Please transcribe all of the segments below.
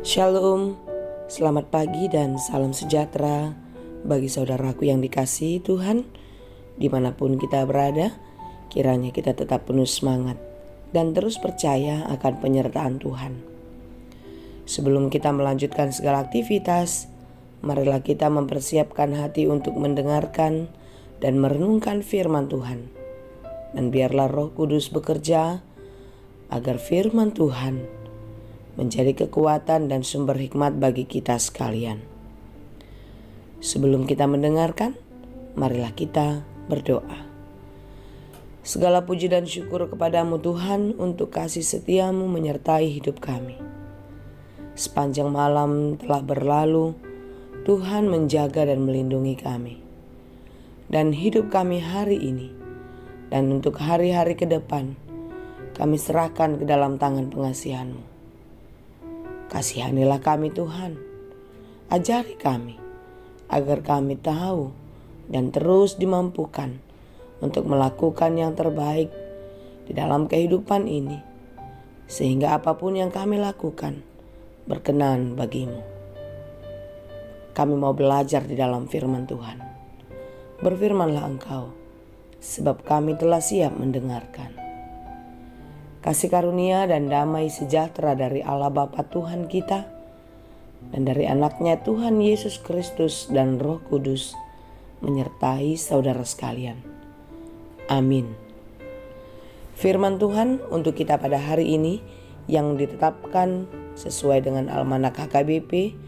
Shalom, selamat pagi dan salam sejahtera bagi saudaraku yang dikasihi Tuhan. Dimanapun kita berada, kiranya kita tetap penuh semangat dan terus percaya akan penyertaan Tuhan. Sebelum kita melanjutkan segala aktivitas, marilah kita mempersiapkan hati untuk mendengarkan dan merenungkan firman Tuhan. Dan biarlah Roh Kudus bekerja agar firman Tuhan menjadi kekuatan dan sumber hikmat bagi kita sekalian. Sebelum kita mendengarkan, marilah kita berdoa. Segala puji dan syukur kepadamu Tuhan untuk kasih setiamu menyertai hidup kami. Sepanjang malam telah berlalu, Tuhan menjaga dan melindungi kami. Dan hidup kami hari ini, dan untuk hari-hari ke depan, kami serahkan ke dalam tangan pengasihan-Mu. Kasihanilah kami Tuhan, ajari kami agar kami tahu dan terus dimampukan untuk melakukan yang terbaik di dalam kehidupan ini, sehingga apapun yang kami lakukan berkenan bagimu. Kami mau belajar di dalam firman Tuhan. Berfirmanlah Engkau, sebab kami telah siap mendengarkan. Kasih karunia dan damai sejahtera dari Allah Bapa Tuhan kita dan dari anaknya Tuhan Yesus Kristus dan Roh Kudus menyertai saudara sekalian. Amin. Firman Tuhan untuk kita pada hari ini yang ditetapkan sesuai dengan Almanak HKBP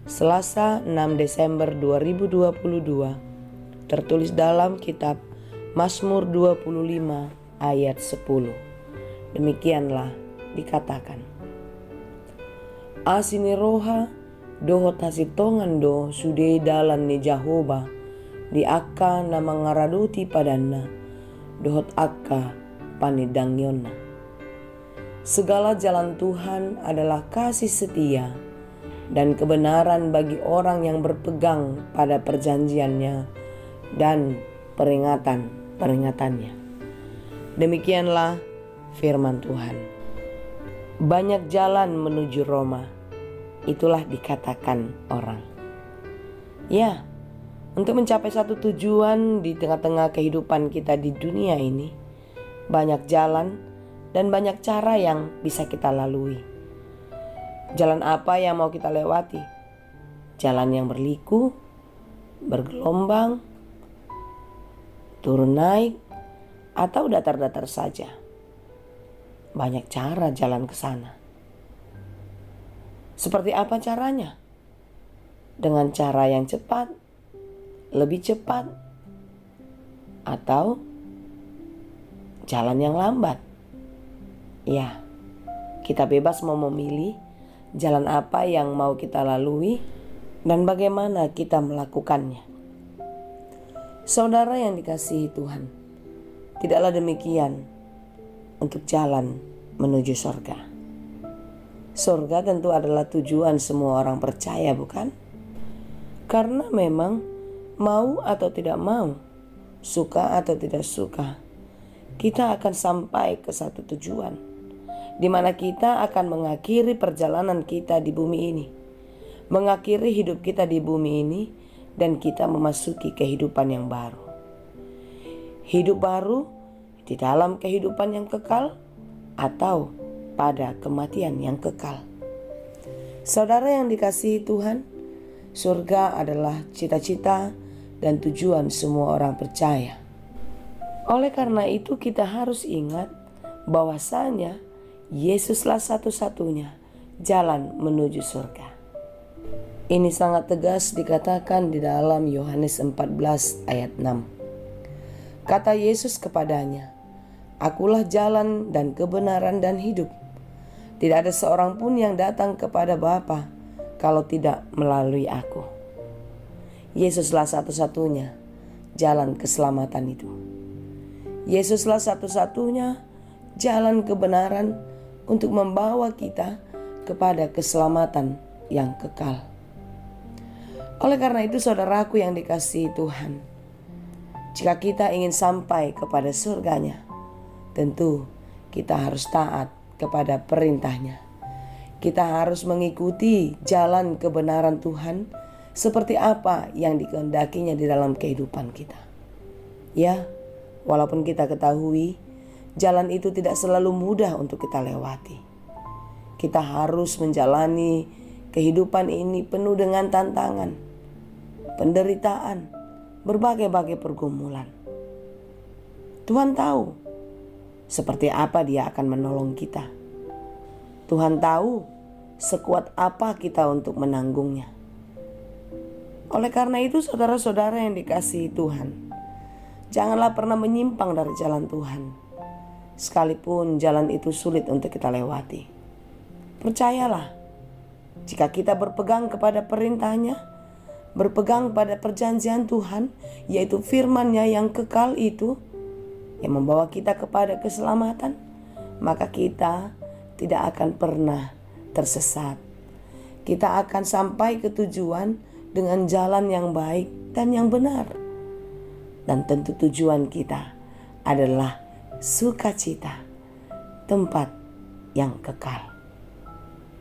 Selasa 6 Desember 2022 tertulis dalam kitab Mazmur 25 ayat 10. Demikianlah dikatakan. Asini roha dohot hasitongan do sude dalan ni Jahoba di akka nama ngaraduti padanna dohot akka panidangyona. Segala jalan Tuhan adalah kasih setia dan kebenaran bagi orang yang berpegang pada perjanjiannya dan peringatan-peringatannya. Demikianlah firman Tuhan. Banyak jalan menuju Roma, itulah dikatakan orang. Ya, untuk mencapai satu tujuan di tengah-tengah kehidupan kita di dunia ini, banyak jalan dan banyak cara yang bisa kita lalui. Jalan apa yang mau kita lewati? Jalan yang berliku, bergelombang, turun naik, atau datar-datar saja. Banyak cara jalan ke sana. Seperti apa caranya? Dengan cara yang cepat, lebih cepat, atau jalan yang lambat? Ya, kita bebas mau memilih jalan apa yang mau kita lalui dan bagaimana kita melakukannya. Saudara yang dikasihi Tuhan, tidaklah demikian untuk jalan menuju surga. Surga tentu adalah tujuan semua orang percaya, bukan? Karena memang mau atau tidak mau, suka atau tidak suka, kita akan sampai ke satu tujuan, di mana kita akan mengakhiri perjalanan kita di bumi ini, mengakhiri hidup kita di bumi ini, dan kita memasuki kehidupan yang baru. Hidup baru di dalam kehidupan yang kekal atau pada kematian yang kekal. Saudara yang dikasihi Tuhan, surga adalah cita-cita dan tujuan semua orang percaya. Oleh karena itu kita harus ingat bahwasanya Yesuslah satu-satunya jalan menuju surga. Ini sangat tegas dikatakan di dalam Yohanes 14 ayat 6. Kata Yesus kepadanya, Akulah jalan dan kebenaran dan hidup. Tidak ada seorang pun yang datang kepada Bapa kalau tidak melalui aku. Yesuslah satu-satunya jalan keselamatan itu. Yesuslah satu-satunya jalan kebenaran untuk membawa kita kepada keselamatan yang kekal. Oleh karena itu saudaraku yang dikasihi Tuhan, jika kita ingin sampai kepada surganya, tentu kita harus taat kepada perintahnya. Kita harus mengikuti jalan kebenaran Tuhan seperti apa yang dikehendakinya di dalam kehidupan kita. Ya, walaupun kita ketahui jalan itu tidak selalu mudah untuk kita lewati. Kita harus menjalani kehidupan ini penuh dengan tantangan, penderitaan, berbagai-bagai pergumulan. Tuhan tahu seperti apa Dia akan menolong kita. Tuhan tahu sekuat apa kita untuk menanggungnya. Oleh karena itu, saudara-saudara yang dikasihi Tuhan, janganlah pernah menyimpang dari jalan Tuhan, sekalipun jalan itu sulit untuk kita lewati. Percayalah, jika kita berpegang kepada perintahnya, berpegang pada perjanjian Tuhan, yaitu firman-Nya yang kekal itu, yang membawa kita kepada keselamatan, maka kita tidak akan pernah tersesat. Kita akan sampai ke tujuan dengan jalan yang baik dan yang benar. Dan tentu tujuan kita adalah sukacita, tempat yang kekal.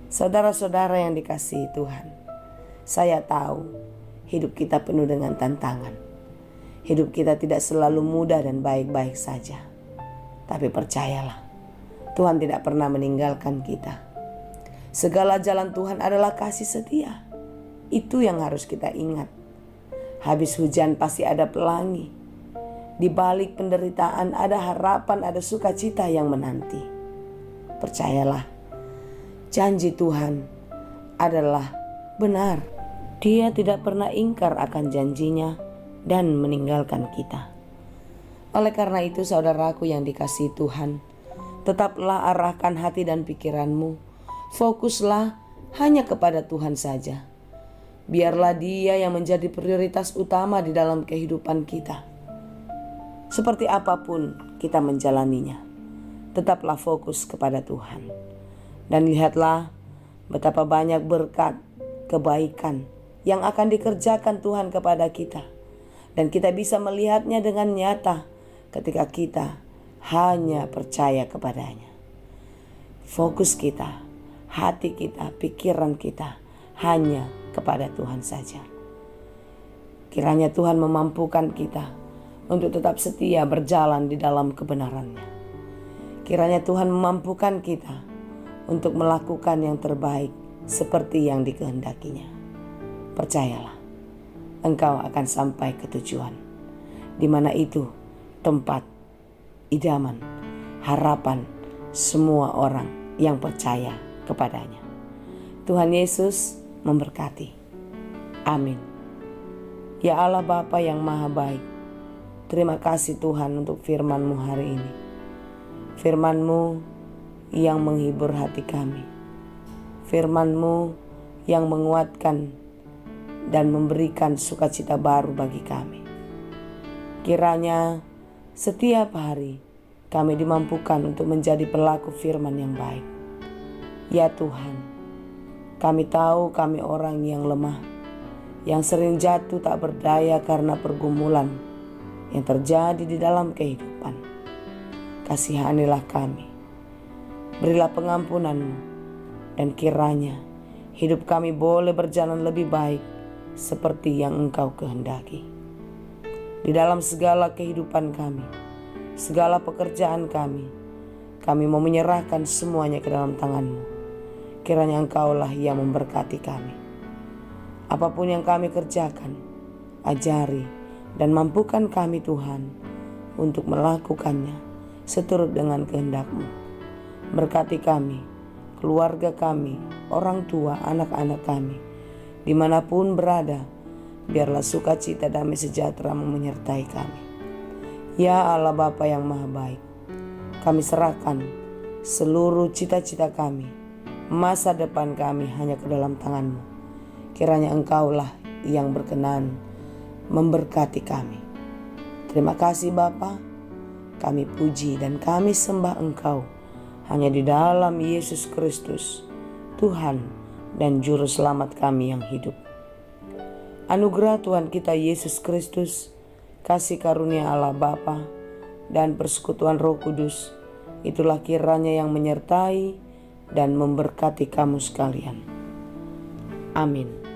Saudara-saudara yang dikasihi Tuhan, saya tahu hidup kita penuh dengan tantangan. Hidup kita tidak selalu mudah dan baik-baik saja. Tapi percayalah, Tuhan tidak pernah meninggalkan kita. Segala jalan Tuhan adalah kasih setia. Itu yang harus kita ingat. Habis hujan pasti ada pelangi. Di balik penderitaan ada harapan, ada sukacita yang menanti. Percayalah, janji Tuhan adalah benar. Dia tidak pernah ingkar akan janjinya dan meninggalkan kita. Oleh karena itu, saudaraku yang dikasihi Tuhan, tetaplah arahkan hati dan pikiranmu. Fokuslah hanya kepada Tuhan saja. Biarlah Dia yang menjadi prioritas utama di dalam kehidupan kita. Seperti apapun kita menjalaninya, tetaplah fokus kepada Tuhan. Dan lihatlah betapa banyak berkat, kebaikan yang akan dikerjakan Tuhan kepada kita. Dan kita bisa melihatnya dengan nyata ketika kita hanya percaya kepadanya. Fokus kita, hati kita, pikiran kita hanya kepada Tuhan saja. Kiranya Tuhan memampukan kita untuk tetap setia berjalan di dalam kebenaran-Nya. Kiranya Tuhan memampukan kita untuk melakukan yang terbaik seperti yang dikehendakinya. Percayalah, engkau akan sampai ke tujuan, di mana itu tempat idaman, harapan semua orang yang percaya kepadanya. Tuhan Yesus memberkati. Amin. Ya Allah Bapa yang Maha Baik, terima kasih Tuhan untuk firman-Mu hari ini. Firman-Mu yang menghibur hati kami. Firman-Mu yang menguatkan dan memberikan sukacita baru bagi kami. Kiranya setiap hari kami dimampukan untuk menjadi pelaku firman yang baik. Ya Tuhan, kami tahu kami orang yang lemah, yang sering jatuh tak berdaya karena pergumulan yang terjadi di dalam kehidupan. Kasihanilah kami, berilah pengampunan-Mu, dan kiranya hidup kami boleh berjalan lebih baik seperti yang Engkau kehendaki. Di dalam segala kehidupan kami, segala pekerjaan kami mau menyerahkan semuanya ke dalam tangan-Mu. Kiranya Engkaulah yang memberkati kami. Apapun yang kami kerjakan, ajari dan mampukan kami Tuhan untuk melakukannya seturut dengan kehendak-Mu. Berkati kami, keluarga kami, orang tua, anak-anak kami, dimanapun berada, biarlah sukacita damai sejahtera menyertai kami. Ya Allah Bapa yang Maha Baik, kami serahkan seluruh cita-cita kami, masa depan kami hanya ke dalam tangan-Mu. Kiranya Engkaulah yang berkenan memberkati kami. Terima kasih Bapa, kami puji dan kami sembah Engkau hanya di dalam Yesus Kristus, Tuhan dan Juru Selamat kami yang hidup. Anugerah Tuhan kita Yesus Kristus, kasih karunia Allah Bapa dan persekutuan Roh Kudus, itulah kiranya yang menyertai dan memberkati kamu sekalian. Amin.